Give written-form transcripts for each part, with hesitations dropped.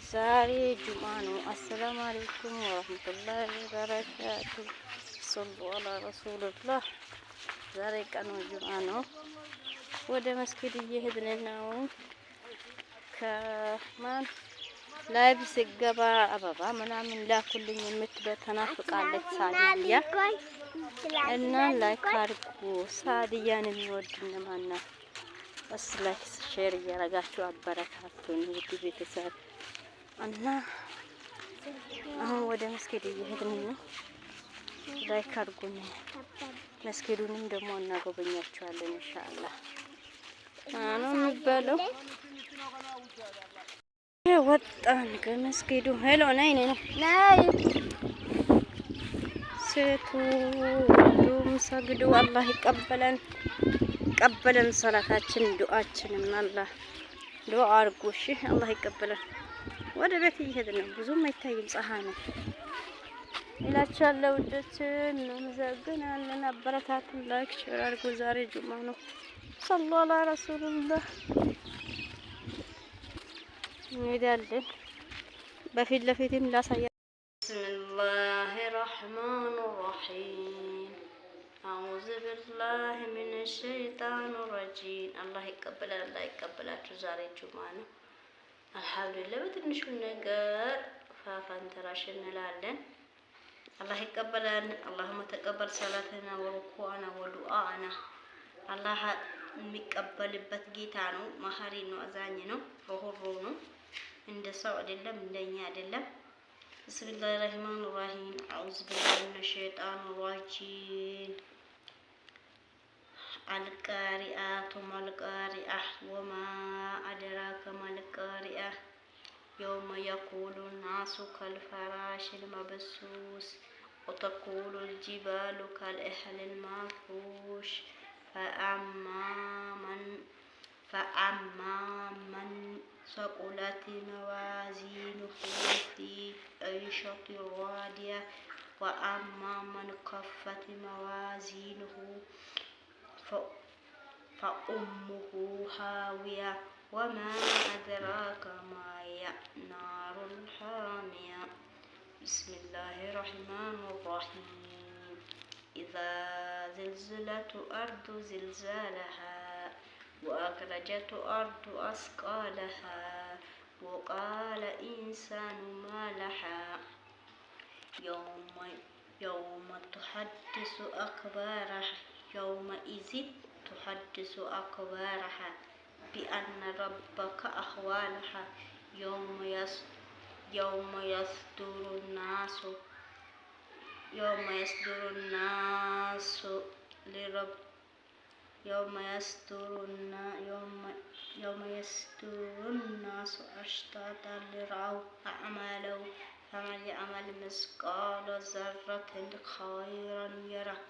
ዛሬ ጁምዓ ነው። አሰላሙ አለይኩም ወራህመቱላሂ ወበረካቱ። ሰሉ አላ ረሱልላህ። ዛሬ ቀኑ ጁምዓ ነው። ወደ መስጊድ እየሄድን ነው። ከማን ላይቭ ሲገባ አበባ ምናምን ላኩልኝ የምትለው ተናፍቃለች ሳዲያ እና ላይክ አድርጉ። ሳዲያን የሚወድ ማን ነው? በስ ላይክ ሼር እያረጋችሁ አበረታቱን ውድ ቤተሰብ እና አሁን ወደ መስጊድ እየሄድን ነው። ላይክ አድርጉን። መስጊዱንም ደግሞ እናጎበኛችኋለን ኢንሻአላህ። ነው የሚባለው። ወጣን ከመስጊዱ። ሄሎ ነይ ነይ ነይ ሴቱ ዱም ሰግዱ። አላህ ይቀበለን ሰላታችን ዱዓችንን አላህ ዱዓ አድርጉ። እሺ አላህ ይቀበለን። ወደ ቤት እየሄድን ነው። ብዙም አይታይም ፀሐይ ነው ይላችኋለሁ። ውዶችን እናመሰግናለን። አበረታቱን። ላይክ ሼር አድርጉ። ዛሬ ጁምዓ ነው። ሰለላሁ ዐላ ረሱልላህ። እንሄዳለን። በፊት ለፊትም ላሳያ። ቢስሚላሂ ረህማኒ ረሂም አዑዙ ቢላሂ ሚነ ሸይጣኒ ረጂም። አላህ ይቀበላል። አላህ ይቀበላችሁ። ዛሬ ጁምዓ ነው። አልሐምዱሊላህ በትንሹ ነገር ፋፋን ተራሽ እንላለን። አላህ ይቀበላል። አላሁመ ተቀበል ሰላተና ወሩኩዓና ወዱዓና። አላህ የሚቀበልበት ጌታ ነው። መሐሪ ነው። አዛኝ ነው። ሩህሩህ ነው። እንደ ሰው አይደለም፣ እንደኛ አይደለም። ቢስሚላሂ ረህማኒ ረሂም አዑዙ ቢላሂ ሚነ ሸይጣኒ ረጂም አልቃሪአቱ መልቃሪአ ወማ አድራከ መልቃሪአ የውመ የቁሉ ናሱ ከልፈራሽል መብሱስ ወተቁሉ ልጅባሉ ከልእህሊል መንፉሽ ፈአማ መን ሰቁለት መዋዚኑሁ ፊ ዒሸቲ ራዲያ ወአማ መን ከፈት መዋዚኑሁ ፈኡሙሁ ሃዊያ ወማ አድራከ ማ ናሩል ሐሚያ። ቢስሚላሂ ረህማኒ ረሂም ኢዛ ዝልዝለቱ አርዱ ዝልዛለሃ ወአኽረጀቱ አርዱ አስቃለሃ ወቃለ ኢንሳኑ ማ ለሃ የውመ ቱሐዲሱ አኽባረሃ የውመኢዚን ቱሐዲሱ አኽባረሃ ቢአነ ረበከ አኽዋለሃ የውመ የስዱሩ ናሱ አሽታተን ሊረአው አዕማለሁም ፈመን የዕመል ምስቃለ ዘረትን ኸይረን የረህ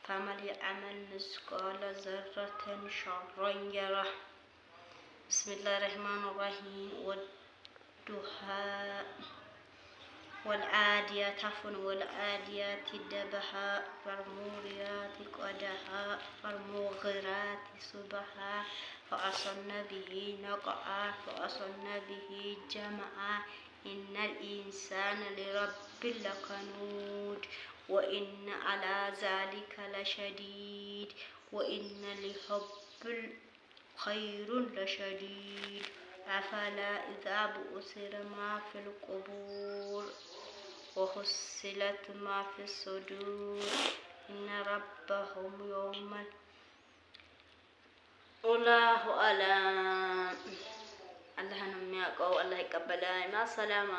ፈመን የዕመል ምስቃለ ዘረትን ሸረን የረህ። ቢስሚላሂ ረህማኒ ረሂም ወዱሃ ወልዓዲያት ደበሃ ፈልሙሪያት ቀደሃ ፈልሙጊራት ሱብሃ ፈአሰርነ ቢሂ ነቅዓ ፈአሰርነ ቢሂ ጀምዓ ኢነል ኢንሳነ ሊረቢሂ ለከኑድ ወኢነ ዐላ ዛሊከ ለሸሂድ ወኢነ ሊሁቢል ኸይሪ ለሸዲድ አፈላ ኢዛ ቡዕሲረ ማ ፊል ቁቡር ወሁሲለት ማ ፊስ ሱዱር ኢነ ረበሁም የውመል ወላሁ አዕለም። አላህ ነው የሚያውቀው። አላህ ይቀበላል። ማሰላማ